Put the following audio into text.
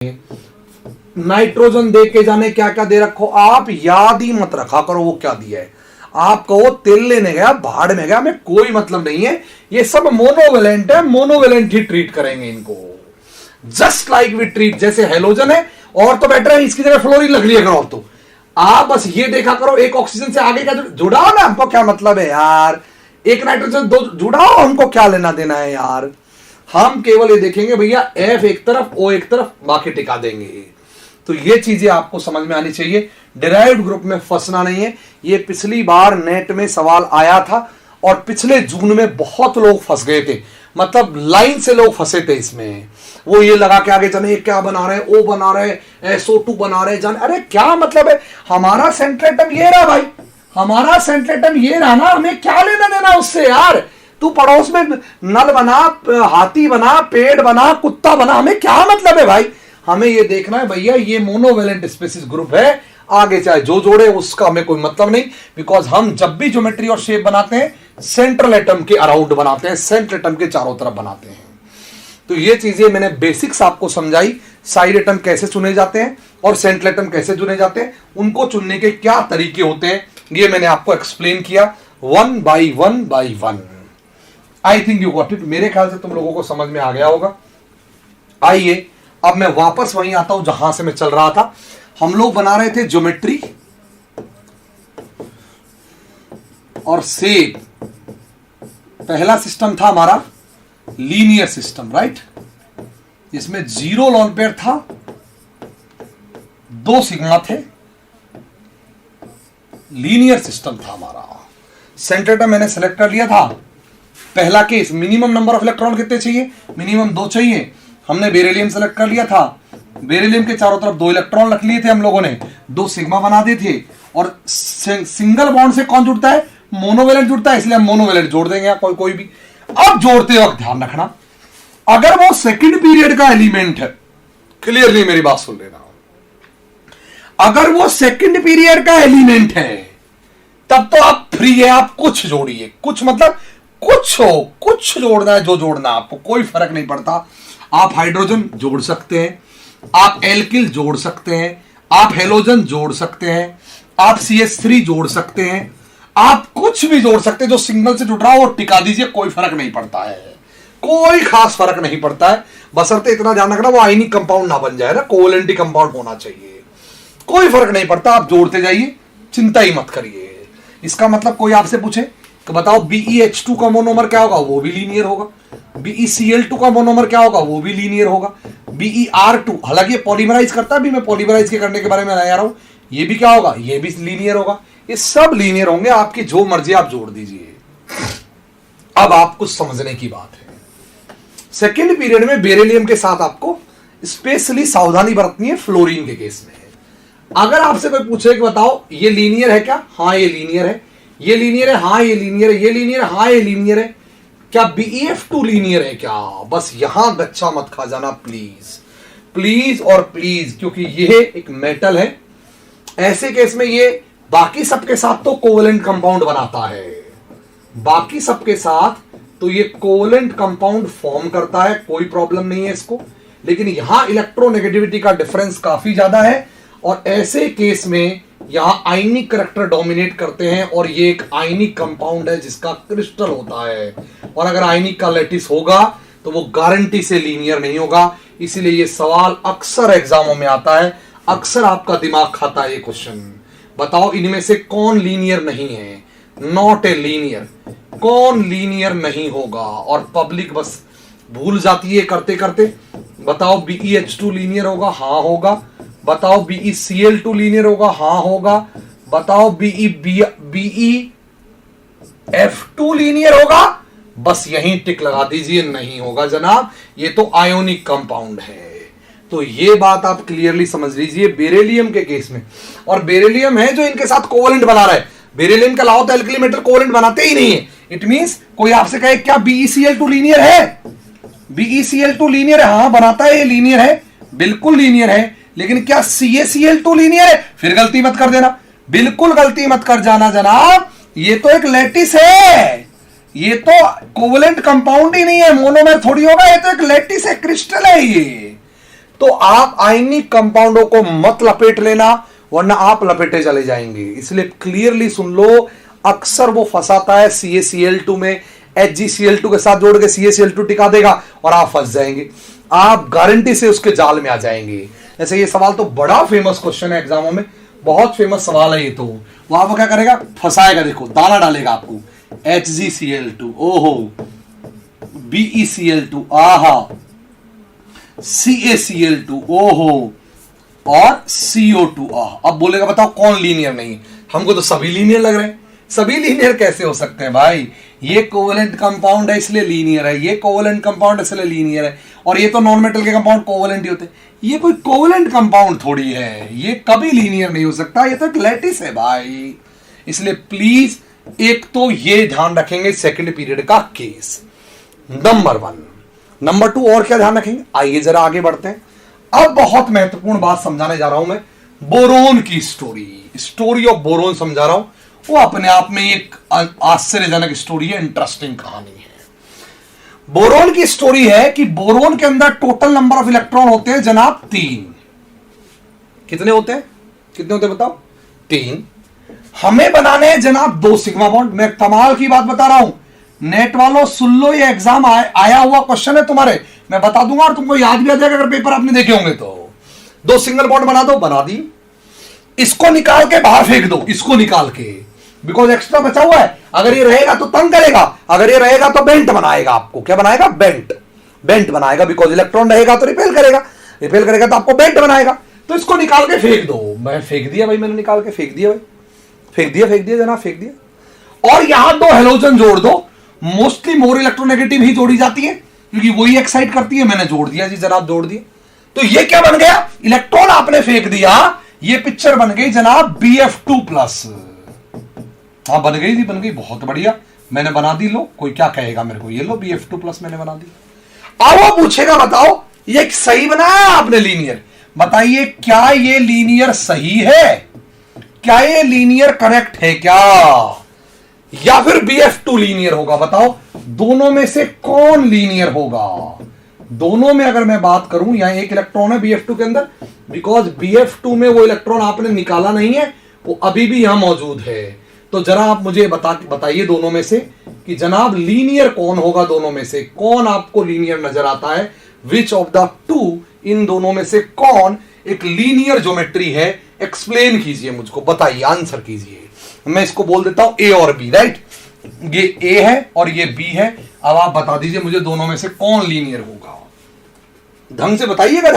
Nitrogen दे के जाने क्या क्या दे रखो, आप याद ही मत रखा करो वो क्या दिया है। आप कहो तेल लेने गया भाड़ में गया, हमें कोई मतलब नहीं है, ये सब मोनोवेलेंट है, मोनोवेलेंट ही ट्रीट करेंगे इनको, जस्ट लाइक वी ट्रीट, जैसे हेलोजन है और तो बेटर है, इसकी जगह फ्लोरीन रख लिया करो। तो आप बस ये देखा करो एक ऑक्सीजन से आगे का जुड़ाओ ना, हमको क्या मतलब है यार, एक नाइट्रोजन दो जुड़ाओ, हमको क्या लेना देना है यार। हम केवल ये देखेंगे भैया एफ एक तरफ ओ एक तरफ, बाकी टिका देंगे। तो ये चीजें आपको समझ में आनी चाहिए, डिराइव्ड ग्रुप में फंसना नहीं है। ये पिछली बार नेट में सवाल आया था और पिछले जून में बहुत लोग फंस गए थे, मतलब लाइन से लोग फंसे थे इसमें। वो ये लगा के आगे चले क्या बना रहे हैं, ओ बना रहे हैं, SO2 बना रहे हैं, जान अरे क्या मतलब है, हमारा सेंट्रेटम ये रहा भाई, हमारा सेंट्रेटम ये रहा ना, हमें क्या लेना देना उससे यार। तू पड़ोस में नल बना, हाथी बना, पेड़ बना, कुत्ता बना, हमें क्या मतलब है भाई। हमें ये देखना है भैया ये मोनोवेलेंट स्पीशीज ग्रुप है, आगे चाहे जो जोड़े उसका हमें कोई मतलब नहीं, बिकॉज हम जब भी ज्योमेट्री और शेप बनाते हैं सेंट्रल एटम के अराउंड बनाते हैं, सेंट्रल एटम के चारों तरफ बनाते हैं। तो ये चीजें मैंने बेसिक्स आपको समझाई, साइड एटम कैसे चुने जाते हैं और सेंट्रल एटम कैसे चुने जाते हैं, उनको चुनने के क्या तरीके होते हैं, ये मैंने आपको एक्सप्लेन किया one by one. I think you got it, मेरे ख्याल से तुम लोगों को समझ में आ गया होगा। आइए अब मैं वापस वहीं आता हूं जहां से मैं चल रहा था। हम लोग बना रहे थे ज्योमेट्री और शेप। पहला सिस्टम था हमारा लीनियर सिस्टम, राइट, जिसमें 0 लॉन पेयर था, 2 सिग्मा थे, लीनियर सिस्टम था हमारा। सेंटर मैंने सेलेक्ट कर लिया था। पहला case minimum number of electron कितने चाहिए, मिनिमम 2 चाहिए, हमने बेरिलियम सेलेक्ट कर लिया था। बेरिलियम के चारों तरफ 2 इलेक्ट्रॉन रख लिए थे हम लोगों ने, 2 सिग्मा बना दिए थे। और सिंगल बॉन्ड से कौन जुड़ता है, मोनोवेलेंट जुड़ता है, इसलिए हम मोनोवेलेंट जोड़ देंगे कोई भी। अब जोड़ते वक्त ध्यान रखना, अगर वो सेकंड पीरियड का एलिमेंट है, क्लियरली मेरी बात सुन लेना, अगर वो सेकंड पीरियड का एलिमेंट है तब तो आप फ्री है, आप कुछ जोड़िए, कुछ मतलब कुछ हो, कुछ जोड़ना है जो जोड़ना, आपको कोई फर्क नहीं पड़ता। आप हाइड्रोजन जोड़ सकते हैं, आप एल्किल जोड़ सकते हैं, आप हेलोजन जोड़ सकते हैं, आप CH3 जोड़ सकते हैं, आप कुछ भी जोड़ सकते हैं जो सिंगल से जुड़ रहा हो, टिका दीजिए, कोई फर्क नहीं पड़ता है, कोई खास फर्क नहीं पड़ता है। बशर्ते इतना ध्यान रखना वो आयनिक कंपाउंड ना बन जाए ना, कोवेलेंट कंपाउंड होना चाहिए, कोई फर्क नहीं पड़ता, आप जोड़ते जाइए, चिंता ही मत करिए। इसका मतलब कोई आपसे पूछे कि बताओ BeH2 का मोनोमर क्या होगा, वो भी लीनियर होगा। BeCl2 का मोनोमर क्या होगा, वो भी लीनियर होगा। BeR2 हालांकि ये पॉलीमराइज करता है, अभी मैं पॉलीमराइज के करने के बारे में नहीं आ रहा हूं, ये भी क्या होगा, ये भी लीनियर होगा। ये सब लीनियर होंगे, आपकी जो मर्जी आप जोड़ दीजिए। अब आप कुछ समझने की बात है, सेकेंड पीरियड में बेरिलियम के साथ आपको स्पेशली सावधानी बरतनी है फ्लोरीन के केस में। अगर आपसे कोई पूछे कि बताओ ये लीनियर है क्या, हाँ ये लीनियर है, ये लीनियर है, हाँ ये लीनियर है, ये लीनियर है, हाँ ये लीनियर है, क्या BeF2 लीनियर है क्या, बस यहां गच्चा मत खा जाना प्लीज प्लीज और प्लीज, क्योंकि ये एक मेटल है। ऐसे केस में ये बाकी सबके साथ तो कोवेलेंट कंपाउंड बनाता है, बाकी सबके साथ तो ये कोवेलेंट कंपाउंड फॉर्म करता है, कोई प्रॉब्लम नहीं है इसको, लेकिन यहां इलेक्ट्रोनेगेटिविटी का डिफरेंस काफी ज्यादा है और ऐसे केस में यहां आयनिक करैक्टर डोमिनेट करते हैं और ये एक आयनिक कंपाउंड है जिसका क्रिस्टल होता है, और अगर आयनिक का लैटिस होगा तो वो गारंटी से लीनियर नहीं होगा। इसीलिए ये सवाल अक्सर एग्जामों में आता है, अक्सर आपका दिमाग खाता है ये क्वेश्चन, बताओ इनमें से कौन लीनियर नहीं है, नॉट ए लीनियर, कौन लीनियर नहीं होगा, और पब्लिक बस भूल जाती है करते करते। बताओ BeH2 लीनियर होगा, हाँ होगा। बताओ BeCl2 लीनियर होगा, हाँ होगा। बताओ BeF2 लीनियर होगा, बस यहीं टिक लगा दीजिए, नहीं होगा जनाब, ये तो आयोनिक कंपाउंड है। तो ये बात आप क्लियरली समझ लीजिए बेरिलियम के केस में, और बेरिलियम है जो इनके साथ कोवेलेंट बना रहा है, बेरिलियम के अलावा तो एल्कली मेटल कोवेलेंट बनाते ही नहीं है। इट मींस कोई आपसे कहे क्या BeCl2 लीनियर है, BeCl2 लीनियर है, हाँ बनाता है, ये लीनियर है, बिल्कुल लीनियर है, लेकिन क्या CaCl2 लीनियर है, फिर गलती मत कर देना, बिल्कुल गलती मत कर जाना जनाब, ये तो एक लैटिस है, ये तो कोवेलेंट कंपाउंड ही नहीं है, मोनोमर थोड़ी होगा, ये तो एक लैटिस है, क्रिस्टल है ये। तो आप आयनिक कंपाउंडों को मत लपेट लेना, वरना आप लपेटे चले जाएंगे। इसलिए क्लियरली सुन लो, अक्सर वो फंसाता है CaCl2 में, HgCl2 के साथ जोड़ के CaCl2 टिका देगा और आप फंस जाएंगे, आप गारंटी से उसके जाल में आ जाएंगे। जैसे ये सवाल तो बड़ा फेमस क्वेश्चन है एग्जामों में, बहुत फेमस सवाल है ये। तो वहां वो क्या करेगा, फंसाएगा, देखो दाना डालेगा आपको, HgCl2 ओहो, BeCl2 आहा, CaCl2 ओहो, और CO2 आह। अब बोलेगा बताओ कौन लीनियर नहीं है, हमको तो सभी लीनियर लग रहे हैं। सभी लीनियर कैसे हो सकते हैं भाई, ये कोवेलेंट कंपाउंड है इसलिए लीनियर है, ये कोवेलेंट कंपाउंड इसलिए लीनियर है, और ये तो नॉन मेटल के कंपाउंड कोवेलेंट ही होते हैं। ये कोई कोवेलेंट कंपाउंड थोड़ी है, ये कभी लीनियर नहीं हो सकता, ये तो एक लैटिस है भाई। इसलिए प्लीज एक तो ये ध्यान रखेंगे सेकंड पीरियड का केस, नंबर 1। नंबर 2 और क्या ध्यान रखेंगे, आइए जरा आगे बढ़ते हैं। अब बहुत महत्वपूर्ण बात समझाने जा रहा हूं मैं, बोरोन की स्टोरी ऑफ बोरोन समझा रहा हूं। वो अपने आप में एक आश्चर्यजनक स्टोरी है, इंटरेस्टिंग कहानी है। बोरोन की स्टोरी है कि बोरोन के अंदर टोटल नंबर ऑफ इलेक्ट्रॉन होते हैं जनाब 3। कितने होते हैं, कितने होते हैं बताओ, 3। हमें बनाने हैं जनाब 2 सिग्मा बॉन्ड। मैं कमाल की बात बता रहा हूं, नेट वालों सुन लो, ये एग्जाम आया हुआ क्वेश्चन है तुम्हारे, मैं बता दूंगा और तुमको याद भी आ जाएगा अगर पेपर आपने देखे होंगे तो। 2 सिंगल बॉन्ड बना दो, बना दी, इसको निकाल के बाहर फेंक दो, इसको निकाल के, बिकॉज एक्स्ट्रा बचा हुआ है। अगर ये रहेगा तो तंग करेगा, अगर ये रहेगा तो बेंट बनाएगा, आपको क्या बनाएगा, बेंट बनाएगा, बिकॉज इलेक्ट्रॉन रहेगा तो रिपेल करेगा तो आपको बेंट बनाएगा। तो इसको निकाल के फेंक दो। मैं फेंक दिया भाई, मैंने निकाल के फेंक दिया भाई, फेंक दिया जनाब, फेंक दिया। और यहां 2 हेलोजन जोड़ दो, मोस्टली मोर इलेक्ट्रोनेगेटिव ही जोड़ी जाती है क्योंकि वही एक्साइट करती है। मैंने जोड़ दिया जी जनाब, जोड़ दिया। तो ये क्या बन गया, इलेक्ट्रॉन आपने फेंक दिया, ये पिक्चर बन गई जनाब Bf2+। हाँ बन गई जी, बन गई, बहुत बढ़िया, मैंने बना दी। लो कोई क्या कहेगा मेरे को, ये लो Bf2+ मैंने बना दी। अब वो पूछेगा बताओ ये सही बनाया आपने लीनियर, बताइए क्या ये लीनियर सही है, क्या ये लीनियर करेक्ट है क्या, या फिर Bf2 लीनियर होगा, बताओ दोनों में से कौन लीनियर होगा। दोनों में अगर मैं बात करूं, यहां एक इलेक्ट्रॉन है Bf2 के अंदर, बिकॉज Bf2 में वो इलेक्ट्रॉन आपने निकाला नहीं है, वो अभी भी यहां मौजूद है। तो जरा आप मुझे बताइए दोनों में से कि जनाब लीनियर कौन होगा, दोनों में से कौन आपको लीनियर नजर आता है, विच ऑफ द 2 इन दोनों में से कौन एक लीनियर ज्योमेट्री है, एक्सप्लेन कीजिए मुझको, बताइए, आंसर कीजिए। मैं इसको बोल देता हूं A और B, राइट, ये A है और ये B है। अब आप बता दीजिए मुझे दोनों में से कौन लीनियर होगा, ढंग से बताइएगा, ध्यान